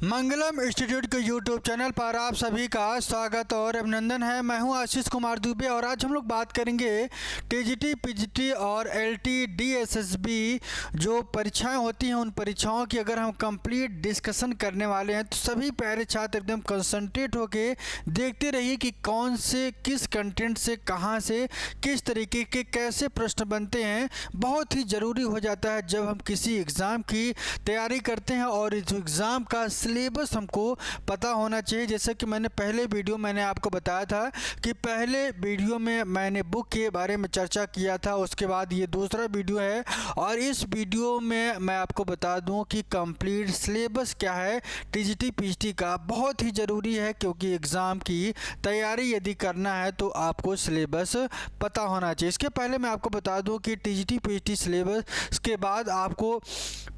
मंगलम institute के YouTube channel पर आप सभी का स्वागत और अभिनंदन है। मैं हूं आशीष कुमार दुबे और आज हम लोग बात करेंगे टीजीटी, पीजीटी और एलटी, डीएसएसबी जो परीक्षाएं होती हैं उन परीक्षाओं की अगर हम कंप्लीट डिस्कशन करने वाले हैं तो सभी प्यारे छात्र एकदम कंसंट्रेट होके देखते रहिए कि कौन से किस कंटेंट से कहां से किस तरीके के कैसे प्रश्न बनते हैं। बहुत ही ज़रूरी हो जाता है जब हम किसी एग्ज़ाम की तैयारी करते हैं और इस एग्ज़ाम का सिलेबस हमको पता होना चाहिए। जैसे कि पहले वीडियो मैंने आपको बताया था कि पहले वीडियो में मैंने बुक के बारे में चर्चा किया था, उसके बाद ये दूसरा वीडियो है और इस वीडियो में मैं आपको बता दूं कि कंप्लीट सिलेबस क्या है टीजीटी पीजीटी का। बहुत ही ज़रूरी है क्योंकि एग्ज़ाम की तैयारी यदि करना है तो आपको सिलेबस पता होना चाहिए। इसके पहले मैं आपको बता दूं कि टीजीटी पीजीटी सिलेबस के बाद आपको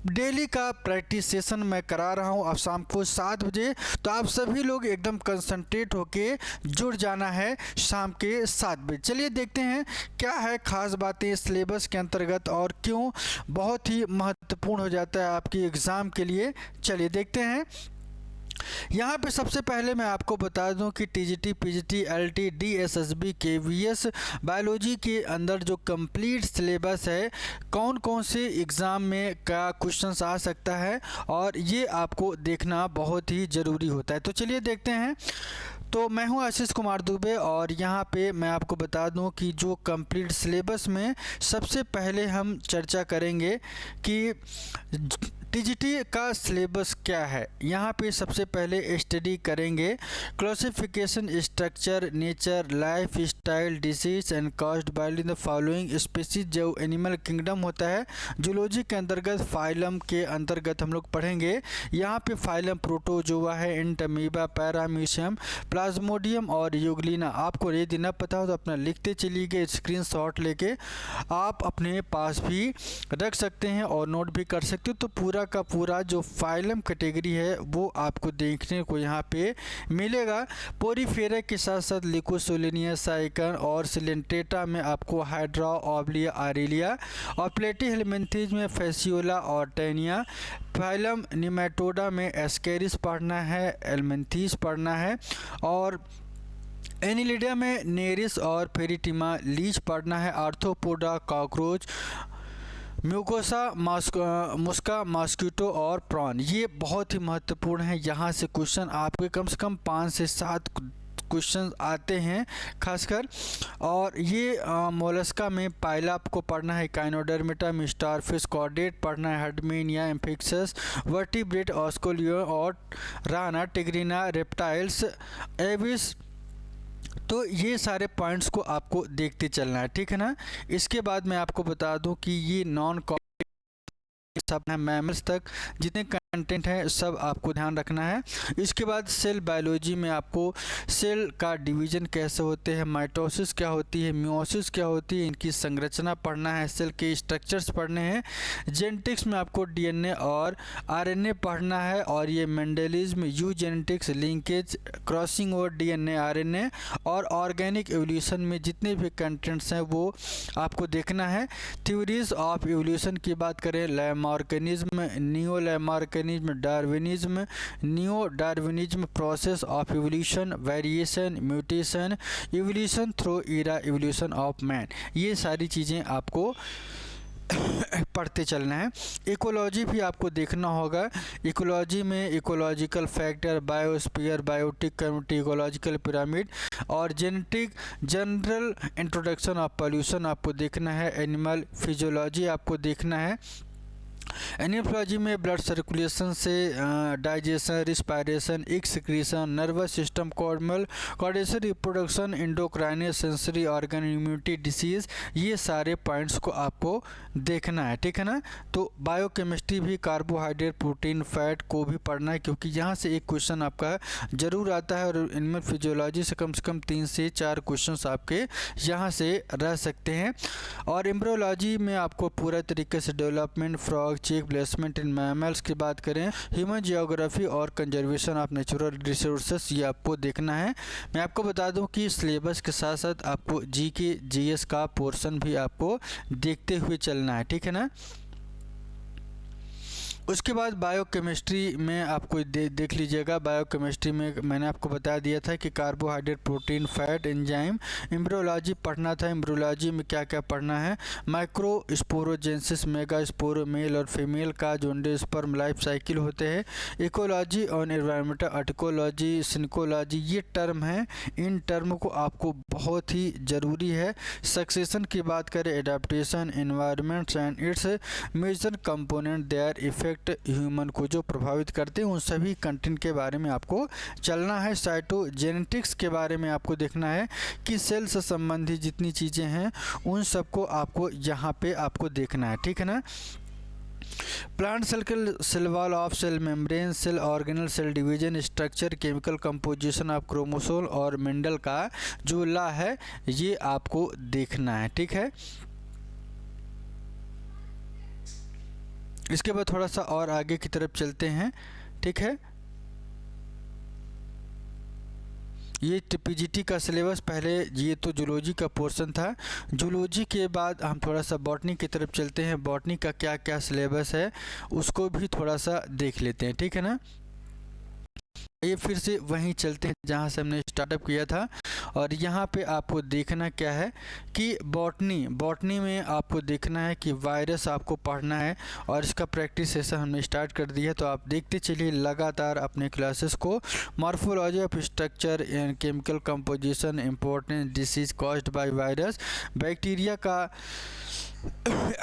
डेली का प्रैक्टिस सेशन मैं करा रहा हूं अब शाम को 7 बजे, तो आप सभी लोग एकदम कंसंट्रेट होके जुड़ जाना है शाम के 7 बजे। चलिए देखते हैं क्या है खास बातें सिलेबस के अंतर्गत और क्यों बहुत ही महत्वपूर्ण हो जाता है आपकी एग्ज़ाम के लिए। चलिए देखते हैं। यहाँ पे सबसे पहले मैं आपको बता दूं कि TGT, PGT, LT, DSSB, KVS biology के अंदर जो कंप्लीट सिलेबस है कौन कौन से एग्ज़ाम में क्या क्वेश्चंस आ सकता है और ये आपको देखना बहुत ही ज़रूरी होता है। तो चलिए देखते हैं। तो मैं हूं आशीष कुमार दुबे और यहाँ पे मैं आपको बता दूं कि जो कंप्लीट सिलेबस में सबसे पहले हम चर्चा करेंगे कि टीजीटी का सिलेबस क्या है। यहाँ पे सबसे पहले स्टडी करेंगे classification, structure, nature, life style, disease and caused by the following species. जो एनिमल किंगडम होता है जूलॉजी के अंतर्गत फाइलम के अंतर्गत हम लोग पढ़ेंगे। यहाँ पे फाइलम प्रोटोजोआ है, एंटमीबा, पैरामीशियम, प्लाज्मोडियम और यूग्लिना। आपको यदि न पता हो तो अपना लिखते चलिए, स्क्रीनशॉट लेके आप अपने पास भी रख सकते हैं और नोट भी कर सकते हो। तो पूरा का पूरा जो फाइलम कैटेगरी है वो आपको देखने को यहाँ पे मिलेगा। पोरीफेरा के साथ साथ लिकोसोलिनिया, साइकन और सिलेंटेटा में आपको हाइड्रा, ऑब्लिया, आरेलिया और प्लेटीहेल्मिन्थीज में फैसियोला और टेनिया। फाइलम निमेटोडा में एस्केरिस पढ़ना है, एल्मिन्थीस पढ़ना है और एनिलिडा में नेरिस और फेरिटिमा लीच पढ़ना है। आर्थ्रोपोडा कॉकरोच, म्यूकोसा, मुस्का, मॉस्किटो और प्रॉन। ये बहुत ही महत्वपूर्ण है। यहाँ से क्वेश्चन आपके कम से कम 5 से 7 क्वेश्चन आते हैं खासकर। और ये मोलस्का में पाइलाप को पढ़ना है, काइनोडर्मेटा में स्टारफिश, कॉर्डेट पढ़ना है, हर्डमेनिया, एम्फिक्सस, वर्टिब्रेट, ऑस्कोलियो और राना, टिग्रिना, रेप्टाइल्स, एविस। तो ये सारे पॉइंट्स को आपको देखते चलना है, ठीक है ना। इसके बाद मैं आपको बता दूं कि ये नॉन सब है मैमल्स तक जितने कंटेंट है सब आपको ध्यान रखना है। इसके बाद सेल बायोलॉजी में आपको सेल का डिवीजन कैसे होते हैं, माइटोसिस क्या होती है, मियोसिस क्या होती है, इनकी संरचना पढ़ना है, सेल के स्ट्रक्चर्स पढ़ने हैं। जेनेटिक्स में आपको डीएनए और आरएनए पढ़ना है और ये Mendelism, eugenics, linkage, crossing over DNA RNA और ऑर्गेनिक एवोल्यूशन में जितने भी कंटेंट्स हैं वो आपको देखना है। थ्योरीज ऑफ एवोल्यूशन की बात करें, Lamarckism, neo Lamarckism, Darwinism, neo Darwinism, process of evolution, variation, mutation, evolution through era, evolution of man. ये सारी चीज़ें आपको पढ़ते चलना है। इकोलॉजी भी आपको देखना होगा। इकोलॉजी में ecological factor, biosphere, biotic community, ecological pyramid और genetic general introduction of pollution आपको देखना है। एनिमल फिजियोलॉजी आपको देखना है। एनियोलॉजी में ब्लड सर्कुलेशन से digestion, respiration, excretion, nervous system, coordination, reproduction, endocrine, sensory organ, immunity, disease, ये सारे पॉइंट्स को आपको देखना है, ठीक है ना। तो बायोकेमिस्ट्री भी कार्बोहाइड्रेट, प्रोटीन, फैट को भी पढ़ना है क्योंकि यहाँ से एक क्वेश्चन आपका जरूर आता है और एनिमल फिजियोलॉजी से कम 3 से 4 क्वेश्चन आपके यहाँ से रह सकते हैं। और एम्ब्रियोलॉजी में आपको पूरा तरीके से development, frog, check, placement in mammals की बात करें, ह्यूमन जियोग्राफी और कंजर्वेशन ऑफ नेचुरल रिसोर्सेस, ये आपको देखना है। मैं आपको बता दूं कि सिलेबस के साथ साथ आपको जीके जीएस का पोर्शन भी आपको देखते हुए चलना है, ठीक है ना। उसके बाद बायोकेमिस्ट्री में आपको देख लीजिएगा। बायोकेमिस्ट्री में मैंने आपको बता दिया था कि carbohydrate, protein, fat, enzyme. Embryology पढ़ना था। एम्ब्रियोलॉजी में क्या क्या पढ़ना है? माइक्रो स्पोरोजेंसिस, मेगा स्पोरो, मेल और फीमेल का जो एंडोस्पर्म लाइफ साइकिल होते हैं। इकोलॉजी और एनवायरमेंटल, अर्टिकोलॉजी, सिंकोलॉजी, ये टर्म हैं। इन टर्म को आपको बहुत ही ज़रूरी है। सक्सेशन की बात करें, adaptation, environments and its major component, their effect human को जो प्रभावित करते हैं, उन सभी कंटेंट के बारे में आपको चलना है। साइटोजेनेटिक्स के बारे में आपको देखना है कि सेल से संबंधित जितनी चीज़ें हैं उन सबको आपको यहाँ पे आपको देखना है, ठीक है ना। Plant cell wall of cell membrane, cell organelle, cell division, structure, chemical composition of chromosome और मेंडल का जो लॉ है ये आपको देखना है, ठीक है। इसके बाद थोड़ा सा और आगे की तरफ चलते हैं, ठीक है। ये पीजीटी का सिलेबस, पहले ये तो जूलॉजी का पोर्शन था। जूलॉजी के बाद हम थोड़ा सा बॉटनी की तरफ चलते हैं। बॉटनी का क्या क्या सिलेबस है उसको भी थोड़ा सा देख लेते हैं, ठीक है ना। ये फिर से वहीं चलते हैं जहाँ से हमने स्टार्टअप किया था। और यहाँ पे आपको देखना क्या है कि बॉटनी में आपको देखना है कि वायरस आपको पढ़ना है। और इसका प्रैक्टिस सेशन हमने स्टार्ट कर दिया है, तो आप देखते चलिए लगातार अपने क्लासेस को। Morphology of structure and chemical composition, important disease caused by virus, bacteria का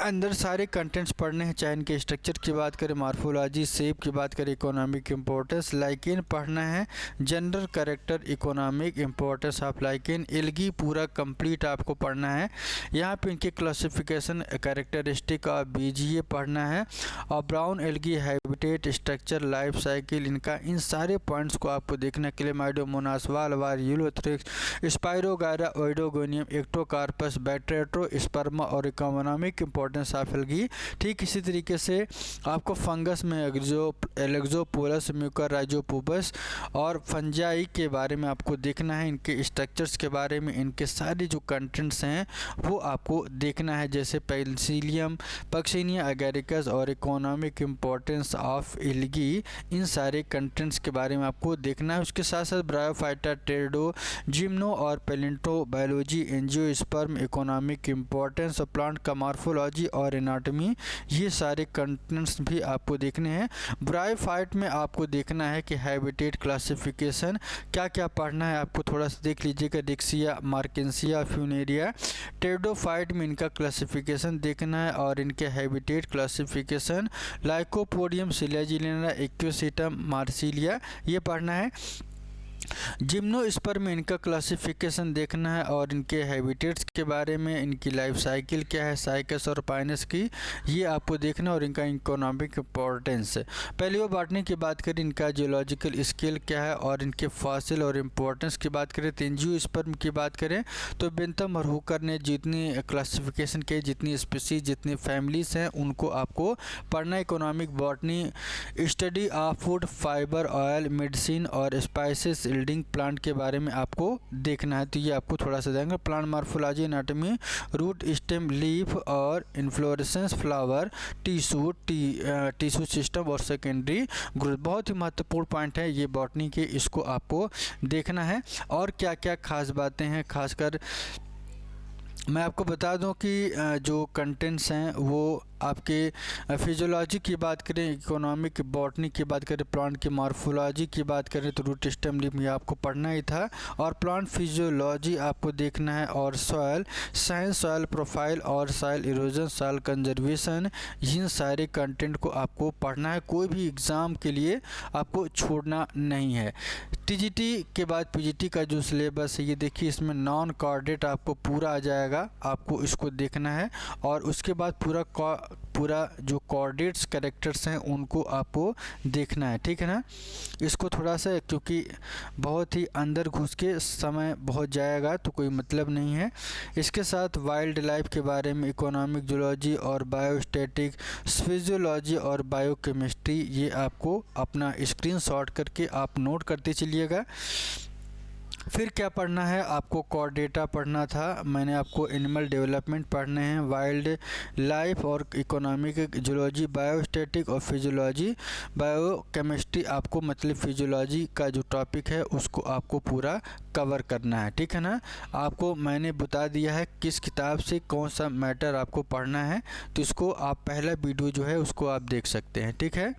अंदर सारे कंटेंट्स पढ़ने हैं। चाहे इनके स्ट्रक्चर की बात करें, मॉर्फोलॉजी, शेप की बात करें, इकोनॉमिक इंपॉर्टेंस, लाइकेन पढ़ना है, general character, economic importance of lichen, algae पूरा कंप्लीट आपको पढ़ना है। यहाँ पे इनके क्लासिफिकेशन, कैरेक्टरिस्टिक और बीजीए पढ़ना है। और brown algae, habitat, structure, life cycle, इनका इन सारे पॉइंट्स को आपको देखना के लिए माइडोमोनास, वालवार, यूलोथ्रिक्स, स्पाइरोगायरा, ओइडोगोनियम, एक्टोकार्पस, बैट्रेट्रो, स्पर्मा और इकोनॉमिक इंपॉर्टेंस ऑफ एल्गी। ठीक इसी तरीके से आपको फंगस में एलेक्सोपोलस, म्यूकरराइजोपोपस और फंजाई के बारे में आपको देखना है। इनके स्ट्रक्चर्स के बारे में, इनके सारे जो कंटेंट्स हैं वो आपको देखना है, जैसे पेनिसिलियम, पक्सिनिया एगेरिकस और इकोनॉमिक इंपॉर्टेंस ऑफ एल्गी। इन सारे कंटेंट्स के बारे में आपको देखना है। उसके साथ साथ ब्रायोफाइटा, टेरिडो, जिम्नो और पेलेंटो बायोलॉजी, एंजियोस्पर्म, इकोनॉमिक इंपॉर्टेंस और प्लांट का मॉर्फोलॉजी और एनाटॉमी, ये सारे कंटेंट्स भी आपको देखने हैं। ब्रायोफाइट में आपको देखना है कि हैबिटेट क्लासिफिकेशन क्या क्या पढ़ना है, आपको थोड़ा सा देख लीजिएगा। डिक्सिया, मार्केंसिया, फ्यूनेरिया। टेरिडोफाइट में इनका क्लासिफिकेशन देखना है और इनके हैबिटेट क्लासिफिकेशन, लाइकोपोडियम, सिलेजिलिना, एक्वेसिटम, मार्सिलिया, ये पढ़ना है। जिम्नोस्पर्म में इनका क्लासिफिकेशन देखना है और इनके हैबिटेट्स के बारे में, इनकी लाइफ साइकिल क्या है, साइकस और पाइनस की, ये आपको देखना और इनका इकोनॉमिक इंपॉर्टेंस। पैलियोबॉटनी की बात करें, इनका जियोलॉजिकल स्केल क्या है और इनके फॉसिल और इम्पोर्टेंस की बात करें। तो एंजियोस्पर्म की बात करें तो बेंथम और हुकर ने जितनी क्लासिफिकेशन के, जितनी स्पीसीज, जितनी फैमिलीज हैं उनको आपको पढ़ना। Economic botany, study of food, fibre, oil, medicine और स्पाइसेस, यील्डिंग प्लांट के बारे में आपको देखना है, तो ये आपको थोड़ा सा देंगे। Plant morphology, anatomy, root, stem, leaf और इन्फ्लोरेसेंस, फ्लावर, टिश्यू सिस्टम और सेकेंडरी ग्रोथ, बहुत ही महत्वपूर्ण पॉइंट है ये बॉटनी के, इसको आपको देखना है। और क्या क्या खास बातें हैं, खासकर मैं आपको बता दूं कि जो कंटेंट्स हैं वो आपके फिजियोलॉजी की बात करें, इकोनॉमिक बॉटनी की बात करें, प्लांट की मॉर्फोलॉजी की बात करें तो रूट, स्टेम, लीफ ये आपको पढ़ना ही था। और प्लांट फिजियोलॉजी आपको देखना है। और सॉयल साइंस, सॉयल प्रोफाइल और सॉयल इरोजन, सॉयल कंजर्वेशन, इन सारे कंटेंट को आपको पढ़ना है। कोई भी एग्ज़ाम के लिए आपको छोड़ना नहीं है। टीजीटी के बाद पीजीटी का जो सिलेबस है ये देखिए, इसमें नॉन कोऑर्डिनेट आपको पूरा आ जाएगा, आपको इसको देखना है। और उसके बाद पूरा जो कोऑर्डिनेट्स कैरेक्टर्स हैं उनको आपको देखना है, ठीक है ना। इसको थोड़ा सा, क्योंकि बहुत ही अंदर घुस के समय बहुत जाएगा तो कोई मतलब नहीं है। इसके साथ वाइल्ड लाइफ के बारे में, इकोनॉमिक जूलॉजी और बायोस्टैटिक, फिजियोलॉजी और बायोकेमिस्ट्री, ये आपको अपना स्क्रीनशॉट करके आप नोट करते चलिएगा। फिर क्या पढ़ना है, आपको कोर डेटा पढ़ना था, मैंने आपको एनिमल डेवलपमेंट पढ़ने हैं, वाइल्ड लाइफ और इकोनॉमिक जूलॉजी, बायोस्टैटिक और फिजियोलॉजी, बायोकेमिस्ट्री आपको मतलब फिजियोलॉजी का जो टॉपिक है उसको आपको पूरा कवर करना है, ठीक है ना। आपको मैंने बता दिया है किस किताब से कौन सा मैटर आपको पढ़ना है, तो इसको आप पहला वीडियो जो है उसको आप देख सकते हैं, ठीक है।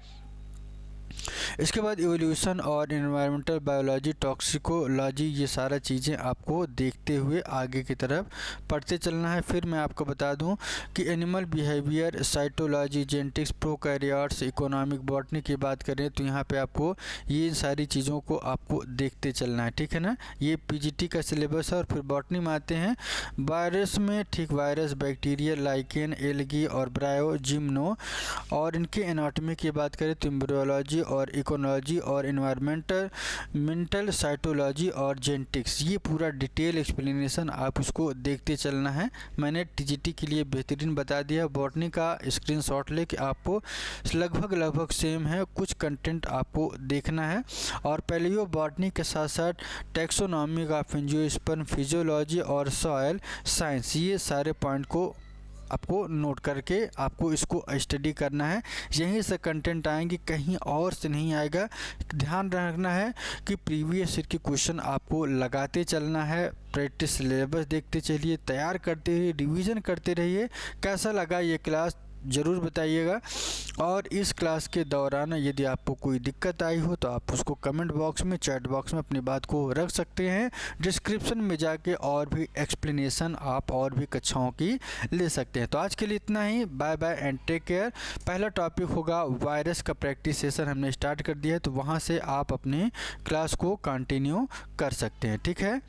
इसके बाद इवोल्यूशन और एनवायरमेंटल बायोलॉजी, टॉक्सिकोलॉजी, ये सारा चीज़ें आपको देखते हुए आगे की तरफ पढ़ते चलना है। फिर मैं आपको बता दूं कि animal behaviour, cytology, genetics, prokaryotes, economic botany की बात करें तो यहाँ पे आपको ये सारी चीज़ों को आपको देखते चलना है, ठीक है ना। ये पीजीटी का सिलेबस है। और फिर बॉटनी में आते हैं वायरस में, ठीक, वायरस, बैक्टीरिया, लाइकेन, एल्गी और ब्रायो, जिम्नो, और इनके एनाटॉमी की बात करें तो एम्ब्रियोलॉजी और इकोनॉलॉजी और एनवायरमेंटल साइटोलॉजी और जेनेटिक्स, ये पूरा डिटेल एक्सप्लेनेशन आप उसको देखते चलना है। मैंने टीजीटी के लिए बेहतरीन बता दिया। बॉटनी का स्क्रीनशॉट लेके आपको लगभग सेम है, कुछ कंटेंट आपको देखना है। और पैलियो बॉटनी के साथ साथ टैक्सोनॉमी ऑफ एंजियोस्पर्म, फिजियोलॉजी और सॉयल साइंस, ये सारे पॉइंट को आपको नोट करके आपको इसको स्टडी करना है। यहीं से कंटेंट आएंगे, कहीं और से नहीं आएगा। ध्यान रखना है कि प्रीवियस ईयर के क्वेश्चन आपको लगाते चलना है। प्रैक्टिस सिलेबस देखते चलिए, तैयार करते रहिए, रिवीजन करते रहिए। कैसा लगा ये क्लास ज़रूर बताइएगा। और इस क्लास के दौरान यदि आपको कोई दिक्कत आई हो तो आप उसको कमेंट बॉक्स में, चैट बॉक्स में अपनी बात को रख सकते हैं। डिस्क्रिप्शन में जाके और भी एक्सप्लेनेशन आप और भी कक्षाओं की ले सकते हैं। तो आज के लिए इतना ही। Bye bye and take care. पहला टॉपिक होगा वायरस का प्रैक्टिस सेशन, हमने स्टार्ट कर दिया है, तो वहाँ से आप अपने क्लास को कंटिन्यू कर सकते हैं, ठीक है।